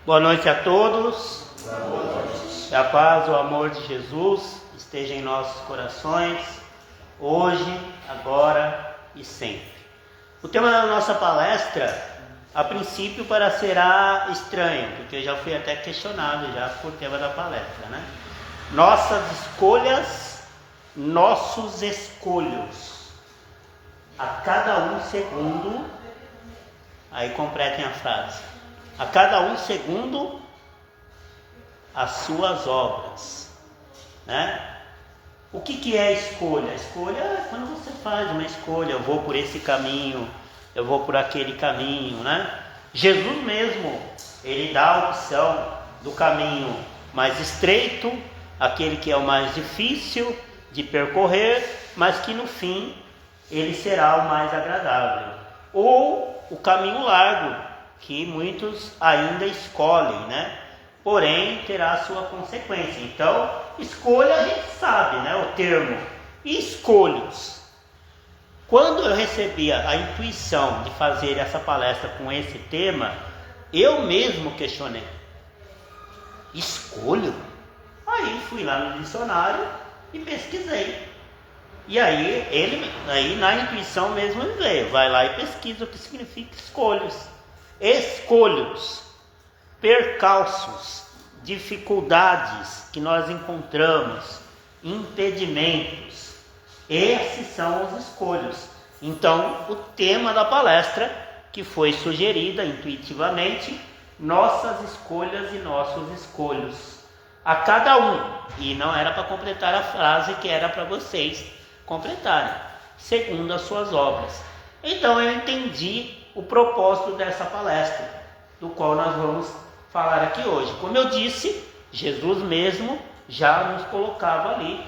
Boa noite a todos. Boa noite. Que a paz, o amor de Jesus esteja em nossos corações, hoje, agora e sempre. O tema da nossa palestra, a princípio, parecerá estranho, porque eu já fui até questionado já por tema da palestra, né? Nossas escolhas, nossos escolhos. A cada um segundo, aí completem a frase. A cada um segundo, as suas obras, né? O que é escolha? Escolha é quando você faz uma escolha, eu vou por esse caminho, eu vou por aquele caminho, né? Jesus mesmo, ele dá a opção do caminho mais estreito, aquele que é o mais difícil de percorrer, mas que no fim ele será o mais agradável. Ou o caminho largo, que muitos ainda escolhem, né? Porém, terá a sua consequência. Então, escolha a gente sabe, né? O termo escolhos. Quando eu recebi a intuição de fazer essa palestra com esse tema, eu mesmo questionei. Escolho? Aí fui lá no dicionário e pesquisei. E aí na intuição mesmo ele veio. Vai lá e pesquisa o que significa escolhos. Escolhos, percalços, dificuldades que nós encontramos, impedimentos, esses são os escolhos. Então, o tema da palestra, que foi sugerida intuitivamente, nossas escolhas e nossos escolhos. A cada um, e não era para completar a frase que era para vocês completarem, segundo as suas obras. Então, eu entendi o propósito dessa palestra, do qual nós vamos falar aqui hoje. Como eu disse, Jesus mesmo já nos colocava ali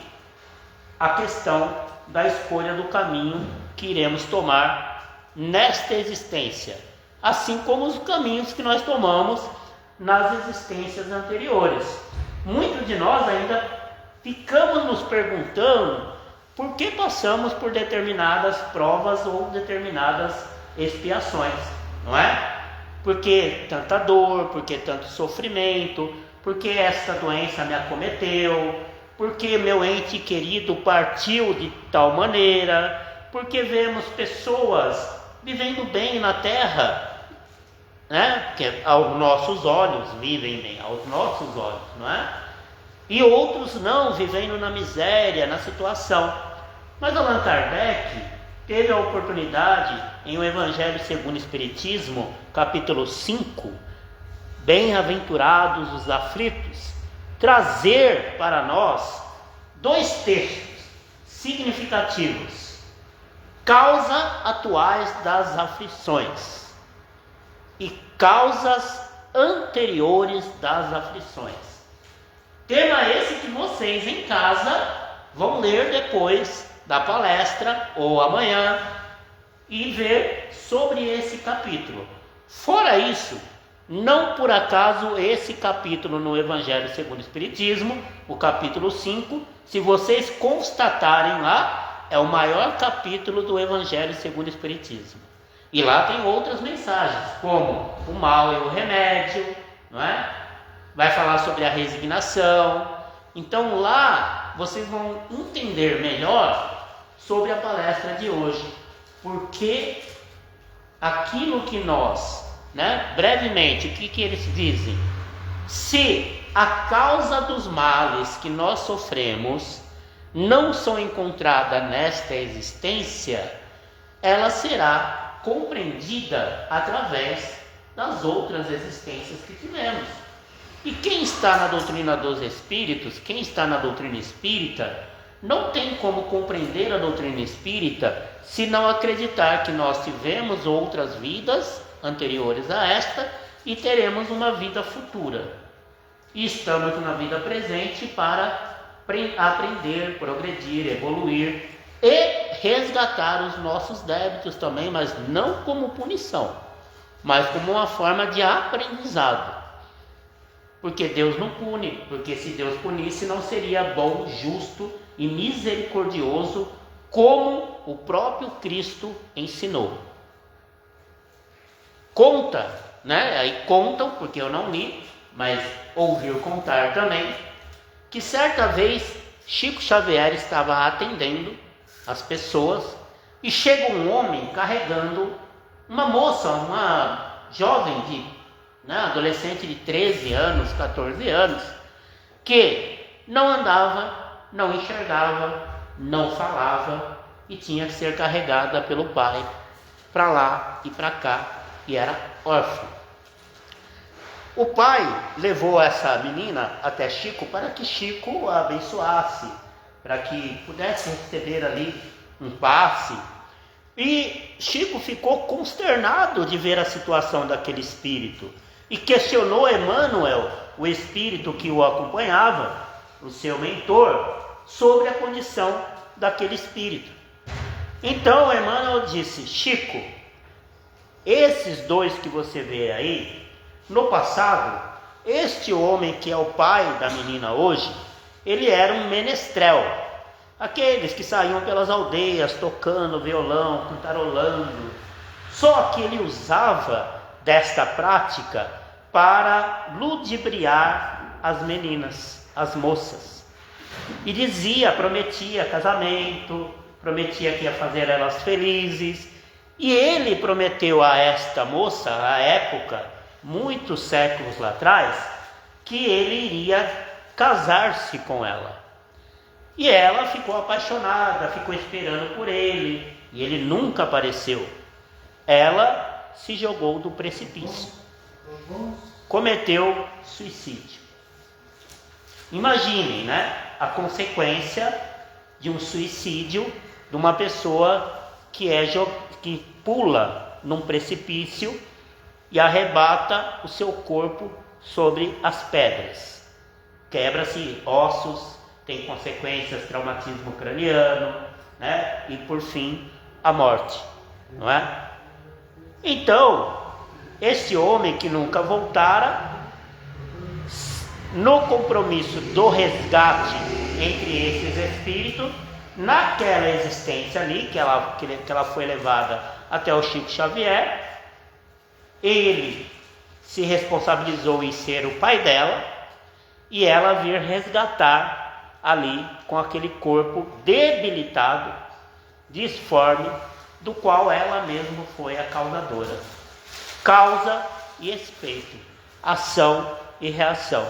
a questão da escolha do caminho que iremos tomar nesta existência, assim como os caminhos que nós tomamos nas existências anteriores. Muitos de nós ainda ficamos nos perguntando por que passamos por determinadas provas ou determinadas expiações, não é? Por que tanta dor, por que tanto sofrimento, por que essa doença me acometeu, por que meu ente querido partiu de tal maneira, por que vemos pessoas vivendo bem na terra, né? Que aos nossos olhos vivem bem, aos nossos olhos, não é? E outros não, vivendo na miséria, na situação. Mas Allan Kardec teve a oportunidade, em o Evangelho segundo o Espiritismo, capítulo 5, Bem-aventurados os aflitos, trazer para nós dois textos significativos: causas atuais das aflições e causas anteriores das aflições. Tema esse que vocês em casa vão ler depois da palestra ou amanhã e ver sobre esse capítulo. Fora isso, não por acaso esse capítulo no Evangelho segundo o Espiritismo, o capítulo 5, se vocês constatarem lá, é o maior capítulo do Evangelho segundo o Espiritismo. E lá tem outras mensagens, como o mal e o remédio, não é? Vai falar sobre a resignação. Então lá vocês vão entender melhor sobre a palestra de hoje, porque aquilo que nós, né, brevemente, o que eles dizem? Se a causa dos males que nós sofremos não são encontradas nesta existência, ela será compreendida através das outras existências que tivemos. E quem está na doutrina dos espíritos, quem está na doutrina espírita, não tem como compreender a doutrina espírita se não acreditar que nós tivemos outras vidas anteriores a esta e teremos uma vida futura. E estamos na vida presente para aprender, progredir, evoluir e resgatar os nossos débitos também, mas não como punição, mas como uma forma de aprendizado. Porque Deus não pune, porque se Deus punisse não seria bom, justo e misericordioso, como o próprio Cristo ensinou. Conta né? Aí contam, porque eu não li, mas ouviu contar também, que certa vez Chico Xavier estava atendendo as pessoas e chega um homem carregando uma moça, uma jovem, adolescente de 13 anos, 14 anos, que não andava, não enxergava, não falava e tinha que ser carregada pelo pai para lá e para cá, e era órfã. O pai levou essa menina até Chico para que Chico a abençoasse, para que pudesse receber ali um passe. E Chico ficou consternado de ver a situação daquele espírito e questionou Emmanuel, o espírito que o acompanhava, o seu mentor, sobre a condição daquele espírito. Então Emmanuel disse: Chico, esses dois que você vê aí, no passado, este homem que é o pai da menina hoje, ele era um menestrel, aqueles que saíam pelas aldeias tocando violão, cantarolando. Só que ele usava desta prática para ludibriar as meninas, as moças, e dizia, prometia casamento, prometia que ia fazer elas felizes. E ele prometeu a esta moça, à época, muitos séculos lá atrás, que ele iria casar-se com ela. E ela ficou apaixonada, ficou esperando por ele, e ele nunca apareceu. Ela se jogou do precipício, cometeu suicídio. Imaginem, a consequência de um suicídio de uma pessoa que pula num precipício e arrebata o seu corpo sobre as pedras. Quebra-se ossos, tem consequências, traumatismo craniano, e por fim a morte, não é? Então, este homem que nunca voltara, no compromisso do resgate entre esses espíritos, naquela existência ali, que ela foi levada até o Chico Xavier, ele se responsabilizou em ser o pai dela, e ela vir resgatar ali com aquele corpo debilitado, disforme, do qual ela mesma foi a causadora. Causa e efeito, ação e reação.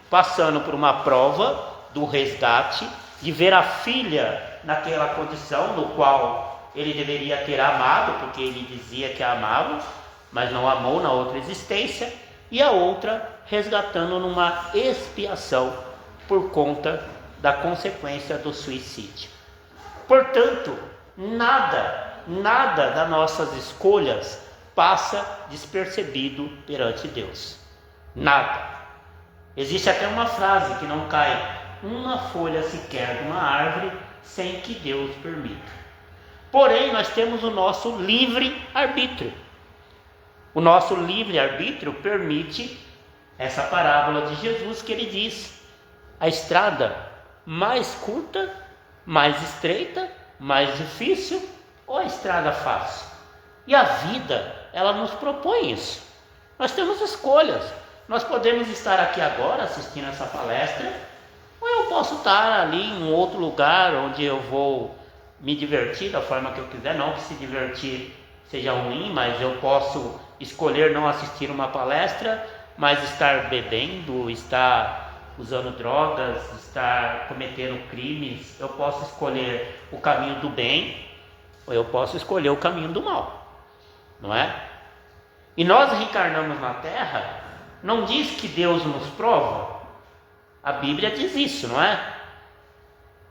Passando por uma prova do resgate, de ver a filha naquela condição no qual ele deveria ter amado, porque ele dizia que a amava, mas não amou na outra existência, e a outra resgatando numa expiação por conta da consequência do suicídio. Portanto, nada das nossas escolhas passa despercebido perante Deus. Nada. Existe até uma frase que não cai uma folha sequer de uma árvore sem que Deus permita. Porém, nós temos o nosso livre-arbítrio. O nosso livre-arbítrio permite essa parábola de Jesus que ele diz: a estrada mais curta, mais estreita, mais difícil, ou a estrada fácil? E a vida, ela nos propõe isso. Nós temos escolhas. Nós podemos estar aqui agora assistindo essa palestra, ou eu posso estar ali em um outro lugar onde eu vou me divertir da forma que eu quiser. Não que se divertir seja ruim, mas eu posso escolher não assistir uma palestra, mas estar bebendo, estar usando drogas, estar cometendo crimes. Eu posso escolher o caminho do bem, ou eu posso escolher o caminho do mal, não é? E nós reencarnamos na Terra, não diz que Deus nos prova? A Bíblia diz isso, não é?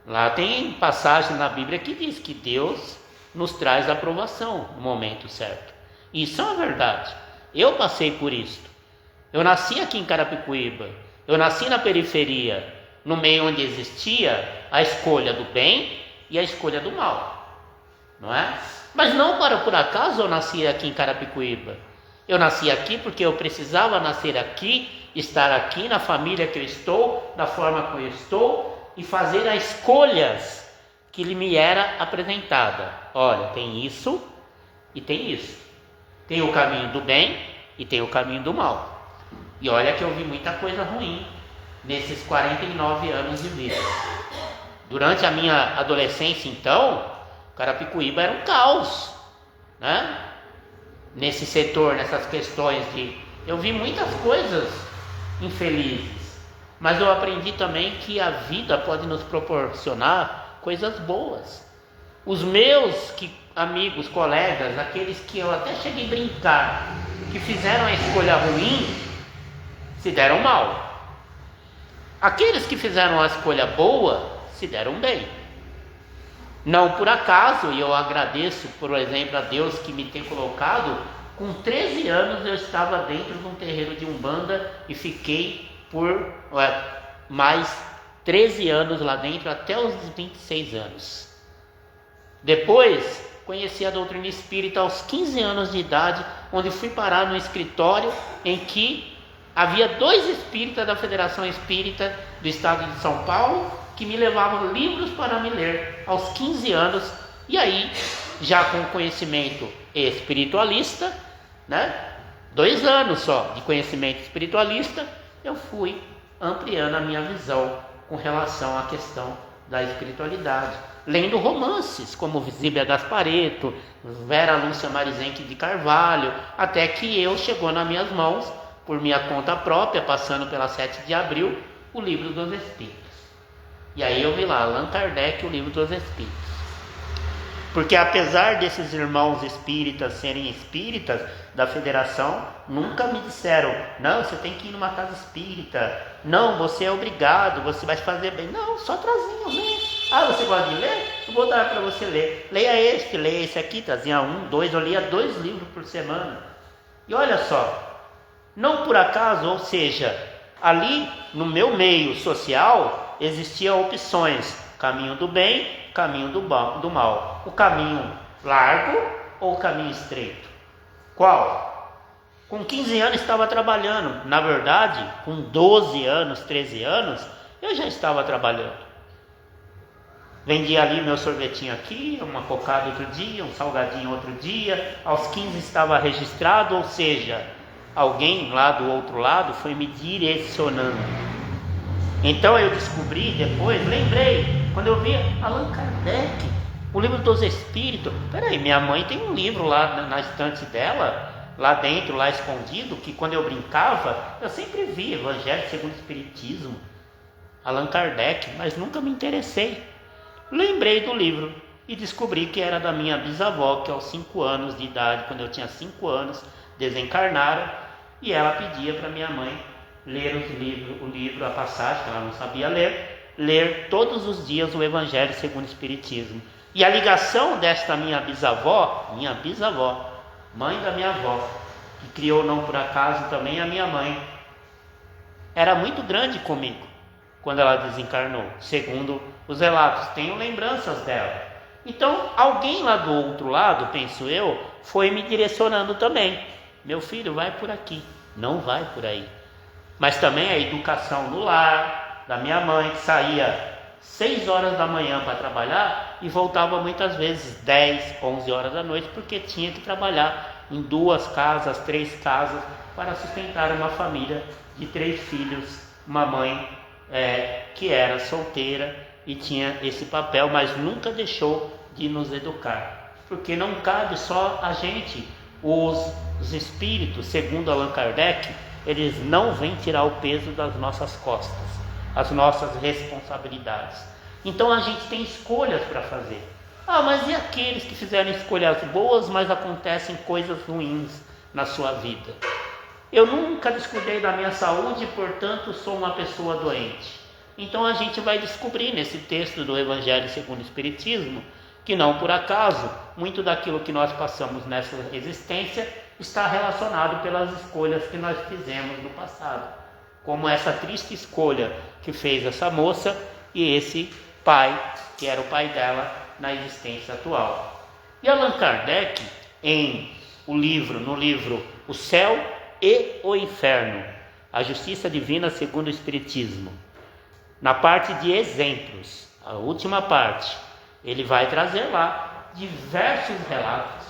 Lá tem passagem na Bíblia que diz que Deus nos traz a aprovação no momento certo. Isso é uma verdade. Eu passei por isso. Eu nasci aqui em Carapicuíba. Eu nasci na periferia, no meio onde existia a escolha do bem e a escolha do mal, não é? Mas não por acaso eu nasci aqui em Carapicuíba. Eu nasci aqui porque eu precisava nascer aqui, estar aqui na família que eu estou, da forma que eu estou, e fazer as escolhas que me era apresentada. Olha, tem isso e tem isso. Tem o caminho do bem e tem o caminho do mal. E olha que eu vi muita coisa ruim nesses 49 anos de vida. Durante a minha adolescência, então, Carapicuíba era um caos, né? Nesse setor, nessas questões de... Eu vi muitas coisas infelizes, mas eu aprendi também que a vida pode nos proporcionar coisas boas. Os meus amigos, colegas, aqueles que eu até cheguei a brincar, que fizeram a escolha ruim, se deram mal. Aqueles que fizeram a escolha boa, se deram bem. Não por acaso, e eu agradeço, por exemplo, a Deus que me tem colocado, com 13 anos eu estava dentro de um terreiro de Umbanda e fiquei por mais 13 anos lá dentro, até os 26 anos. Depois, conheci a doutrina espírita aos 15 anos de idade, onde fui parar no escritório em que havia 2 espíritas da Federação Espírita do Estado de São Paulo, que me levavam livros para me ler aos 15 anos, e aí, já com conhecimento espiritualista, né? 2 anos só de conhecimento espiritualista, eu fui ampliando a minha visão com relação à questão da espiritualidade, lendo romances como Zíbia Gasparetto, Vera Lúcia Marizenque de Carvalho, até que chegou nas minhas mãos, por minha conta própria, passando pela 7 de abril, o Livro dos Espíritos. E aí eu vi lá, Allan Kardec, o Livro dos Espíritos. Porque apesar desses irmãos espíritas serem espíritas da federação, nunca me disseram, não, você tem que ir numa casa espírita, não, você é obrigado, você vai fazer bem. Não, só traziam, né? Ah, você gosta de ler? Eu vou dar para você ler. Leia esse aqui, trazia 1, 2, eu lia 2 livros por semana. E olha só, não por acaso, ou seja, ali no meu meio social existiam opções, caminho do bem, caminho do mal, o caminho largo ou o caminho estreito. Qual? Com 15 anos estava trabalhando, na verdade, com 12 anos, 13 anos, eu já estava trabalhando. Vendia ali meu sorvetinho aqui, uma cocada outro dia, um salgadinho outro dia, aos 15 estava registrado, ou seja, alguém lá do outro lado foi me direcionando. Então eu descobri depois, lembrei, quando eu vi Allan Kardec, o Livro dos Espíritos. Peraí, minha mãe tem um livro lá na estante dela, lá dentro, lá escondido, que quando eu brincava, eu sempre vi Evangelho segundo o Espiritismo, Allan Kardec, mas nunca me interessei. Lembrei do livro e descobri que era da minha bisavó, que aos 5 anos de idade, quando eu tinha 5 anos, desencarnaram, e ela pedia para minha mãe ler o livro, a passagem, que ela não sabia ler todos os dias o Evangelho segundo o Espiritismo. E a ligação desta minha bisavó, mãe da minha avó, que criou não por acaso também a minha mãe, era muito grande comigo quando ela desencarnou, segundo os relatos. Tenho lembranças dela. Então, alguém lá do outro lado, penso eu, foi me direcionando também. Meu filho, vai por aqui, não vai por aí. Mas também a educação no lar, da minha mãe, que saía 6 horas da manhã para trabalhar e voltava muitas vezes 10, 11 horas da noite, porque tinha que trabalhar em 2 casas, 3 casas, para sustentar uma família de 3 filhos, uma mãe que era solteira e tinha esse papel, mas nunca deixou de nos educar, porque não cabe só a gente. Os espíritos, segundo Allan Kardec, eles não vêm tirar o peso das nossas costas, as nossas responsabilidades. Então a gente tem escolhas para fazer. Mas e aqueles que fizeram escolhas boas, mas acontecem coisas ruins na sua vida? Eu nunca descuidei da minha saúde, portanto sou uma pessoa doente. Então a gente vai descobrir nesse texto do Evangelho segundo o Espiritismo que não por acaso, muito daquilo que nós passamos nessa existência está relacionado pelas escolhas que nós fizemos no passado, como essa triste escolha que fez essa moça e esse pai, que era o pai dela na existência atual. E Allan Kardec, no livro O Céu e o Inferno, a Justiça Divina segundo o Espiritismo, na parte de exemplos, a última parte, ele vai trazer lá diversos relatos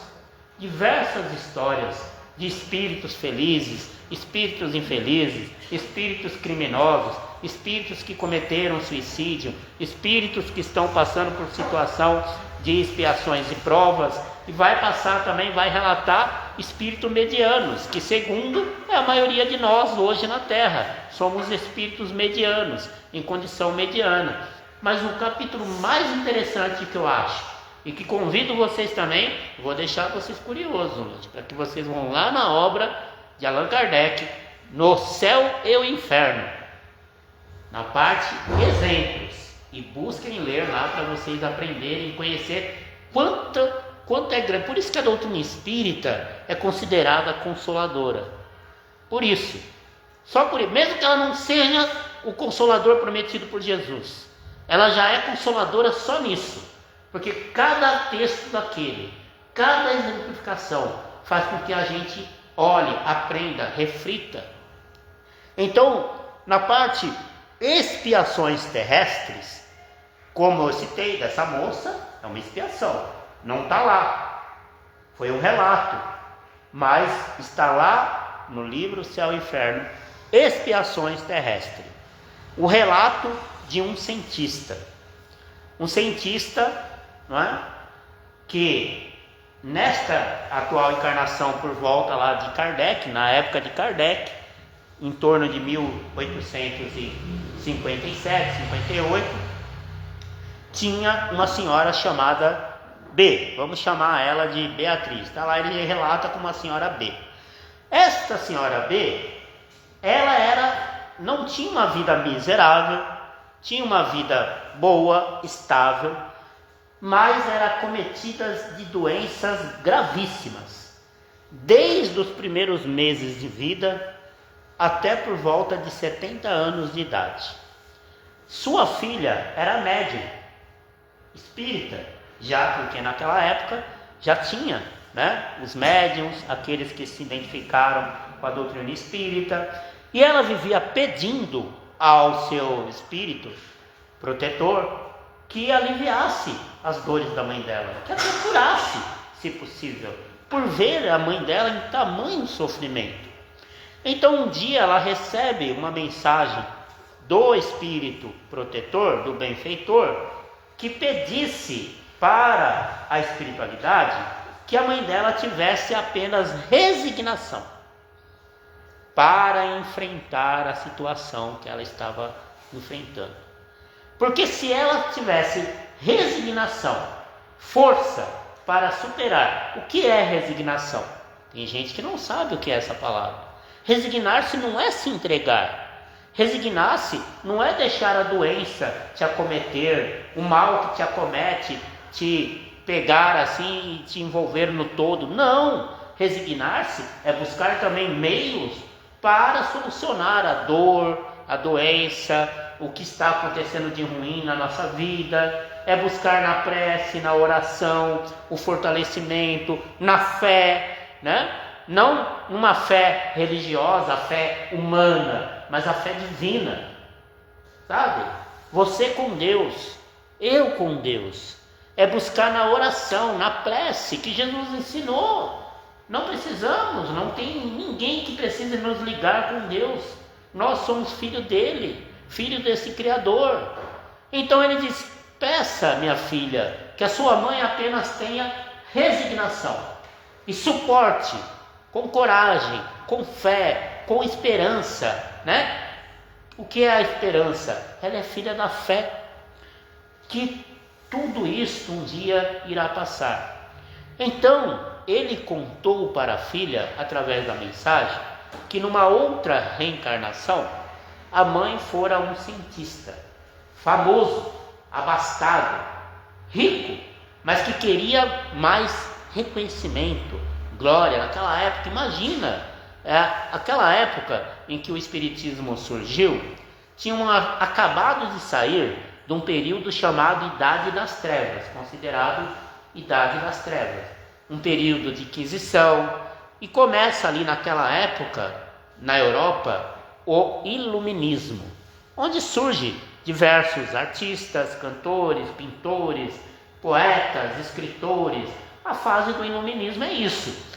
diversas histórias de espíritos felizes, espíritos infelizes, espíritos criminosos, espíritos que cometeram suicídio, espíritos que estão passando por situação de expiações e provas, e vai passar também, vai relatar espíritos medianos, que segundo é a maioria de nós hoje na Terra, somos espíritos medianos, em condição mediana. Mas o capítulo mais interessante que eu acho, e que convido vocês também, vou deixar vocês curiosos, para que vocês vão lá na obra de Allan Kardec, No Céu e o Inferno, na parte exemplos, e busquem ler lá para vocês aprenderem e conhecer quanto é grande. Por isso que a doutrina espírita é considerada consoladora. Por isso, mesmo que ela não seja o consolador prometido por Jesus, ela já é consoladora só nisso, porque cada texto daquele, cada exemplificação faz com que a gente olhe, aprenda, reflita. Então, na parte expiações terrestres, como eu citei dessa moça, é uma expiação, não está lá, foi um relato, mas está lá no livro Céu e Inferno, expiações terrestres, o relato de um cientista, não é? Que nesta atual encarnação, por volta lá de Kardec, na época de Kardec, em torno de 1857, 58, tinha uma senhora chamada B, vamos chamar ela de Beatriz, está lá, ele relata como a senhora B. Esta senhora B, não tinha uma vida miserável, tinha uma vida boa, estável, mas era acometida de doenças gravíssimas, desde os primeiros meses de vida até por volta de 70 anos de idade. Sua filha era médium, espírita, já porque naquela época já tinha, os médiums, aqueles que se identificaram com a doutrina espírita, e ela vivia pedindo ao seu espírito protetor que aliviasse as dores da mãe dela, que a curasse, se possível, por ver a mãe dela em tamanho sofrimento. Então um dia ela recebe uma mensagem do espírito protetor, do benfeitor, que pedisse para a espiritualidade que a mãe dela tivesse apenas resignação para enfrentar a situação que ela estava enfrentando. Porque se ela tivesse resignação, força para superar, o que é resignação? Tem gente que não sabe o que é essa palavra. Resignar-se não é se entregar. Resignar-se não é deixar a doença te acometer, o mal que te acomete te pegar assim e te envolver no todo. Não! Resignar-se é buscar também meios para solucionar a dor, a doença, o que está acontecendo de ruim na nossa vida. É buscar na prece, na oração, o fortalecimento, na fé, Não uma fé religiosa, a fé humana, mas a fé divina, sabe? Você com Deus, eu com Deus. É buscar na oração, na prece, que Jesus ensinou. Não precisamos, não tem ninguém que precise nos ligar com Deus. Nós somos filho dele, filho desse Criador. Então ele diz: peça, minha filha, que a sua mãe apenas tenha resignação e suporte, com coragem, com fé, com esperança, O que é a esperança? Ela é filha da fé, que tudo isso um dia irá passar. Então, ele contou para a filha, através da mensagem, que numa outra reencarnação, a mãe fora um cientista, famoso, abastado, rico, mas que queria mais reconhecimento, glória. Naquela época, imagina, aquela época em que o Espiritismo surgiu, tinham acabado de sair de um período chamado Idade das Trevas, considerado Idade das Trevas, um período de Inquisição, e começa ali naquela época, na Europa, o Iluminismo, onde surgem diversos artistas, cantores, pintores, poetas, escritores, A fase do iluminismo é isso.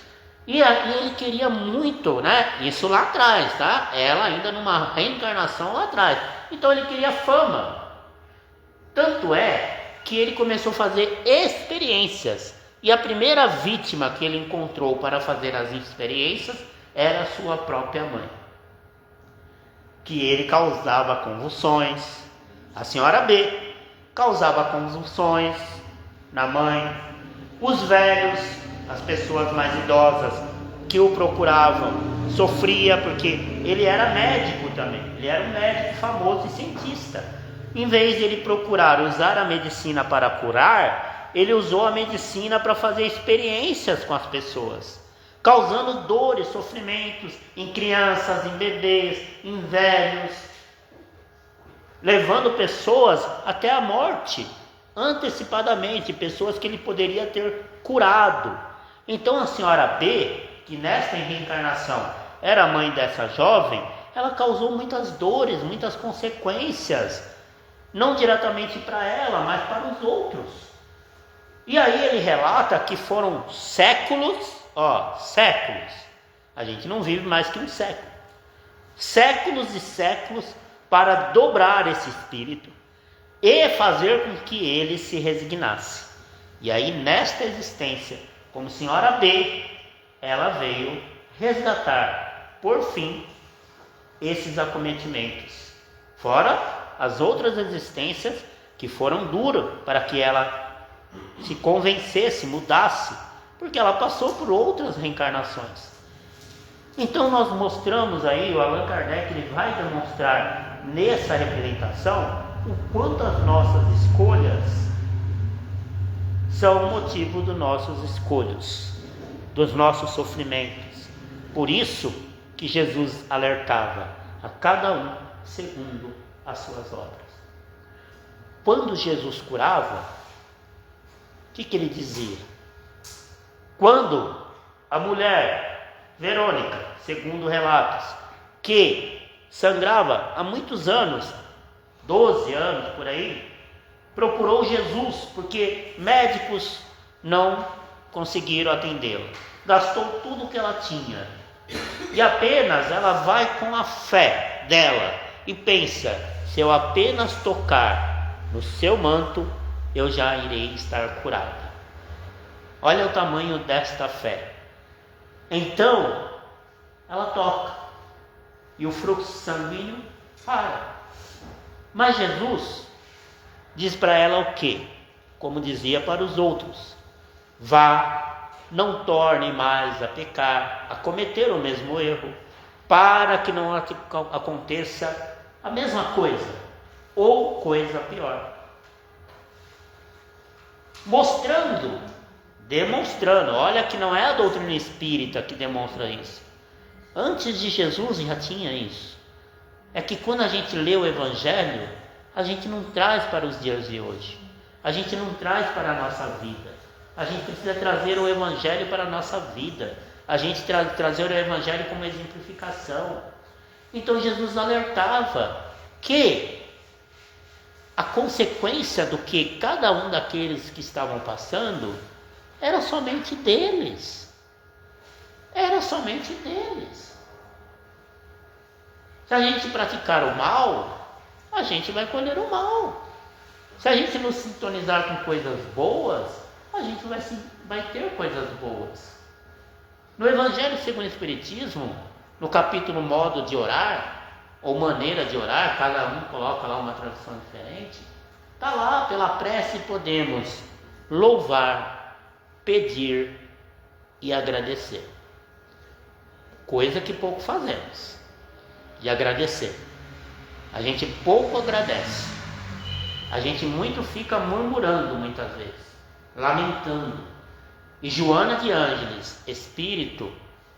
E aí ele queria muito, né? Isso lá atrás, tá? Ela ainda numa reencarnação lá atrás. Então ele queria fama. Tanto é que ele começou a fazer experiências. E a primeira vítima que ele encontrou para fazer as experiências era a sua própria mãe. Que ele causava convulsões. A senhora B causava convulsões na mãe. Os velhos, as pessoas mais idosas que o procuravam, sofria porque ele era médico também. Ele era um médico famoso e cientista. Em vez de ele procurar usar a medicina para curar, ele usou a medicina para fazer experiências com as pessoas, causando dores, sofrimentos em crianças, em bebês, em velhos, levando pessoas até a morte, antecipadamente, pessoas que ele poderia ter curado. Então a senhora B, que nesta reencarnação era a mãe dessa jovem, ela causou muitas dores, muitas consequências, não diretamente para ela, mas para os outros. E aí ele relata que foram séculos, séculos, a gente não vive mais que um século, séculos e séculos para dobrar esse espírito e fazer com que ele se resignasse. E aí nesta existência, como senhora B, ela veio resgatar, por fim, esses acometimentos, fora as outras existências que foram duras para que ela se convencesse, mudasse, porque ela passou por outras reencarnações. Então nós mostramos aí, o Allan Kardec ele vai demonstrar nessa representação o quanto as nossas escolhas são o motivo dos nossos escolhos, dos nossos sofrimentos. Por isso que Jesus alertava a cada um segundo as suas obras. Quando Jesus curava, o que ele dizia? Quando a mulher Verônica, segundo relatos, que sangrava há muitos anos, 12 anos por aí, procurou Jesus, porque médicos não conseguiram atendê-la. Gastou tudo que ela tinha. E apenas ela vai com a fé dela e pensa: se eu apenas tocar no seu manto, eu já irei estar curada. Olha o tamanho desta fé. Então, ela toca e o fluxo sanguíneo para. Mas Jesus diz para ela o quê? Como dizia para os outros: vá, não torne mais a pecar, a cometer o mesmo erro, para que não aconteça a mesma coisa, ou coisa pior. Demonstrando, olha que não é a doutrina espírita que demonstra isso. Antes de Jesus já tinha isso. É que quando a gente lê o Evangelho, a gente não traz para os dias de hoje. A gente não traz para a nossa vida. A gente precisa trazer o Evangelho para a nossa vida. A gente trazer o Evangelho como exemplificação. Então Jesus alertava que a consequência do que cada um daqueles que estavam passando era somente deles. Era somente deles. Se a gente praticar o mal, a gente vai colher o mal. Se a gente nos sintonizar com coisas boas, a gente vai ter coisas boas. No Evangelho segundo o Espiritismo, no capítulo modo de orar, ou maneira de orar, cada um coloca lá uma tradução diferente, está lá: pela prece podemos louvar, pedir e agradecer. Coisa que pouco fazemos, de agradecer. A gente pouco agradece. A gente muito fica murmurando muitas vezes, lamentando. E Joana de Ângeles, espírito,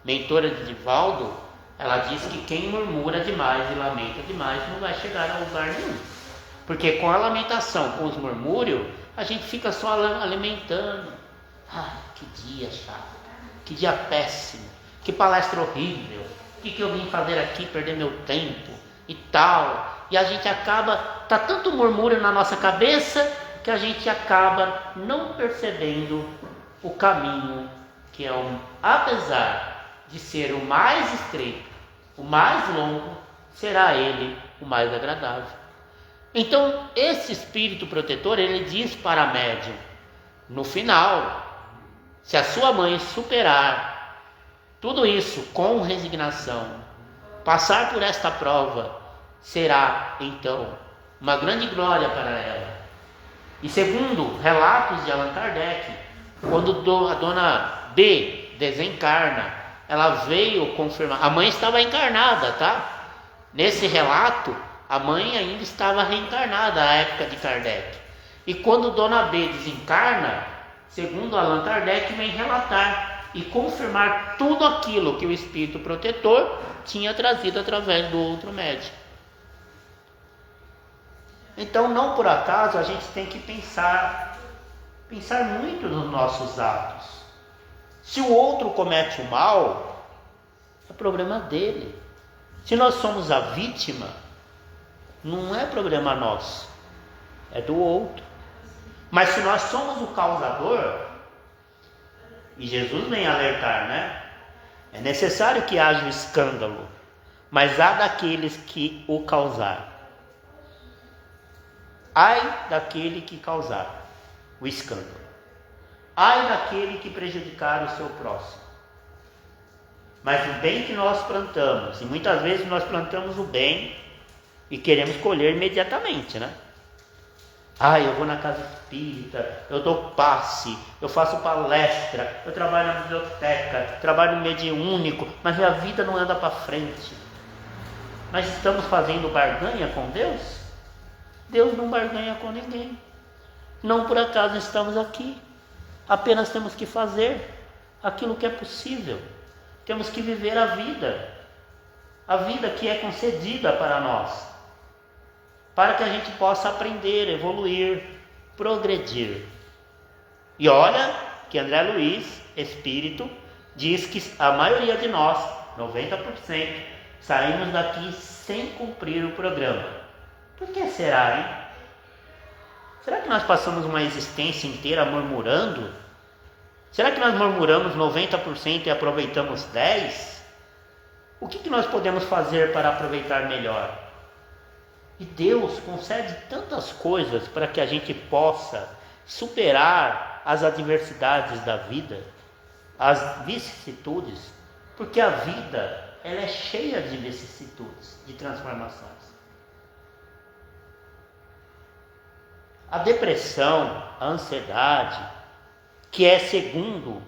mentora de Divaldo, ela diz que quem murmura demais e lamenta demais não vai chegar a lugar nenhum. Porque com a lamentação, com os murmúrios, a gente fica só alimentando. Ai, que dia chato, que dia péssimo, que palestra horrível, o que eu vim fazer aqui, perder meu tempo e tal. E a gente acaba, tá tanto murmúrio na nossa cabeça, que a gente acaba não percebendo o caminho que apesar de ser o mais estreito, o mais longo, será ele o mais agradável. Então, esse espírito protetor, ele diz para a médium, no final, se a sua mãe superar tudo isso com resignação, passar por esta prova, será então uma grande glória para ela. E segundo relatos de Allan Kardec, quando a dona B desencarna, ela veio confirmar, a mãe estava encarnada, tá? Nesse relato, a mãe ainda estava reencarnada à época de Kardec. E quando dona B desencarna, segundo Allan Kardec, vem relatar e confirmar tudo aquilo que o espírito protetor tinha trazido através do outro médium. Então, não por acaso, a gente tem que pensar muito nos nossos atos. Se o outro comete o mal, é problema dele. Se nós somos a vítima, não é problema nosso, é do outro. Mas se nós somos o causador, e Jesus vem alertar, né? É necessário que haja o escândalo, mas há daqueles que o causar. Ai daquele que causar o escândalo. Ai daquele que prejudicar o seu próximo. Mas o bem que nós plantamos, e muitas vezes nós plantamos o bem e queremos colher imediatamente, né? Eu vou na casa espírita, eu dou passe, eu faço palestra, eu trabalho na biblioteca, trabalho no mediúnico, mas a vida não anda para frente. Nós estamos fazendo barganha com Deus? Deus não barganha com ninguém. Não por acaso estamos aqui. Apenas temos que fazer aquilo que é possível. Temos que viver a vida que é concedida para nós, para que a gente possa aprender, evoluir, progredir. E olha que André Luiz, espírito, diz que a maioria de nós, 90%, saímos daqui sem cumprir o programa. Por que será, hein? Será que nós passamos uma existência inteira murmurando? Será que nós murmuramos 90% e aproveitamos 10%? O que nós podemos fazer para aproveitar melhor? E Deus concede tantas coisas para que a gente possa superar as adversidades da vida, as vicissitudes, porque a vida ela é cheia de vicissitudes, de transformações. A depressão, a ansiedade, que é segundo,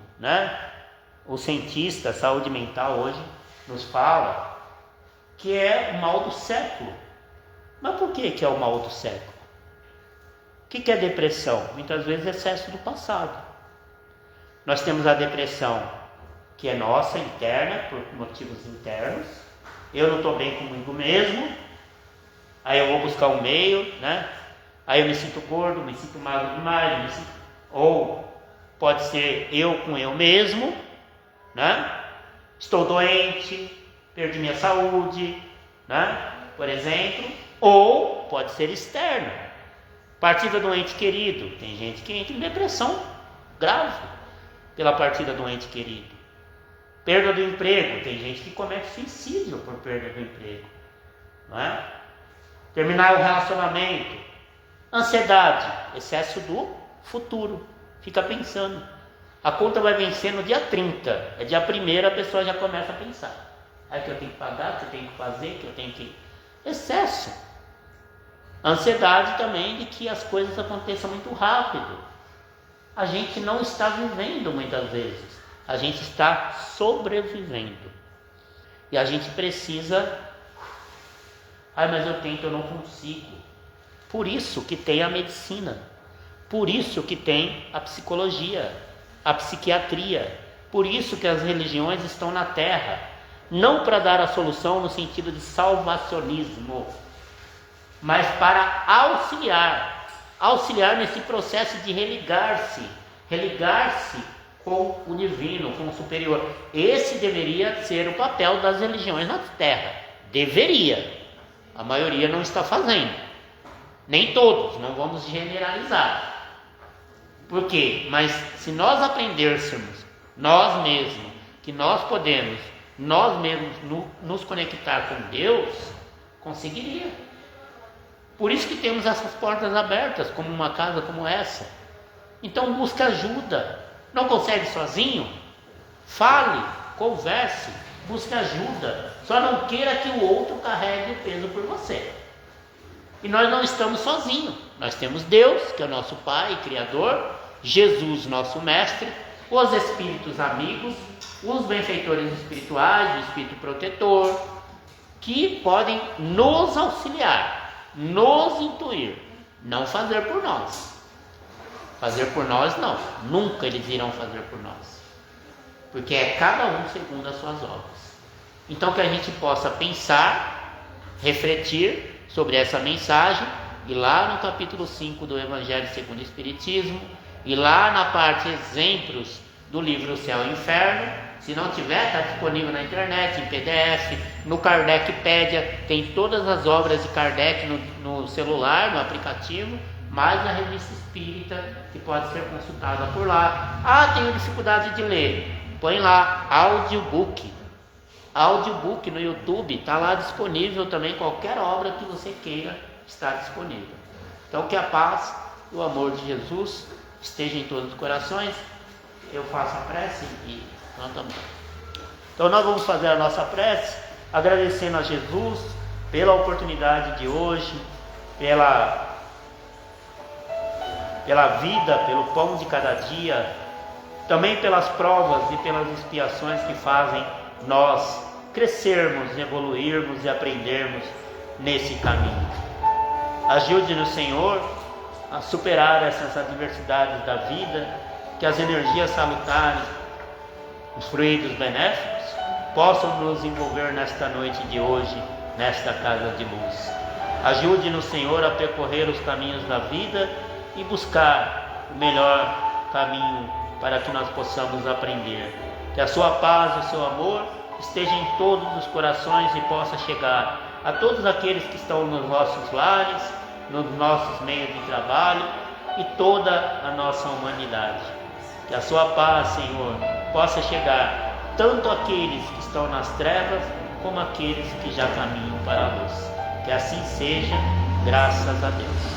o cientista, a saúde mental hoje nos fala, que é o mal do século. Mas por que é o mal do século? O que é depressão? Muitas vezes excesso do passado. Nós temos a depressão que é nossa, interna, por motivos internos. Eu não estou bem comigo mesmo, aí eu vou buscar um meio, Aí eu me sinto gordo, me sinto magro demais, ou pode ser eu com eu mesmo, Estou doente, perdi minha saúde, Por exemplo, ou pode ser externo, partida do ente querido. Tem gente que entra em depressão grave pela partida do ente querido. Perda do emprego, tem gente que comete suicídio por perda do emprego, Terminar o relacionamento. Ansiedade, excesso do futuro, fica pensando, a conta vai vencer no dia 30, dia 1º a pessoa já começa a pensar, que eu tenho que pagar, que eu tenho que fazer, que eu tenho que... Excesso. Ansiedade também de que as coisas aconteçam muito rápido. A gente não está vivendo muitas vezes, a gente está sobrevivendo, e a gente precisa, mas eu tento, eu não consigo. Por isso que tem a medicina, por isso que tem a psicologia, a psiquiatria, por isso que as religiões estão na Terra, não para dar a solução no sentido de salvacionismo, mas para auxiliar nesse processo de religar-se com o divino, com o superior. Esse deveria ser o papel das religiões na Terra, deveria, a maioria não está fazendo. Nem todos, não vamos generalizar. Por quê? Mas se nós aprendêssemos nós mesmos, que nós podemos, nós mesmos nos conectar com Deus, conseguiria. Por isso que temos essas portas abertas, como uma casa como essa. Então busque ajuda. Não consegue sozinho? Fale, converse, busque ajuda. Só não queira que o outro carregue o peso por você. E nós não estamos sozinhos. Nós temos Deus, que é o nosso Pai, Criador, Jesus, nosso Mestre, os Espíritos amigos, os benfeitores espirituais, o Espírito protetor, que podem nos auxiliar, nos intuir, não fazer por nós. Fazer por nós não, nunca eles irão fazer por nós, porque é cada um segundo as suas obras. Então que a gente possa pensar, refletir sobre essa mensagem, e lá no capítulo 5 do Evangelho segundo o Espiritismo, e lá na parte exemplos do livro Céu e Inferno, se não tiver, está disponível na internet, em PDF, no Kardecpedia, tem todas as obras de Kardec no celular, no aplicativo, mais a revista espírita, que pode ser consultada por lá. Ah, tenho dificuldade de ler, põe lá, audiobook no YouTube, está lá disponível também, qualquer obra que você queira está disponível. Então que a paz e o amor de Jesus esteja em todos os corações. Eu faço a prece e nós também. Então nós vamos fazer a nossa prece, agradecendo a Jesus pela oportunidade de hoje, pela vida, pelo pão de cada dia, também pelas provas e pelas expiações que fazem nós crescermos, evoluirmos e aprendermos nesse caminho. Ajude-nos, Senhor, a superar essas adversidades da vida, que as energias salutares, os fluidos benéficos, possam nos envolver nesta noite de hoje, nesta casa de luz. Ajude-nos, Senhor, a percorrer os caminhos da vida e buscar o melhor caminho para que nós possamos aprender. Que a sua paz e o seu amor esteja em todos os corações e possa chegar a todos aqueles que estão nos nossos lares, nos nossos meios de trabalho e toda a nossa humanidade. Que a sua paz, Senhor, possa chegar tanto àqueles que estão nas trevas como àqueles que já caminham para a luz. Que assim seja, graças a Deus.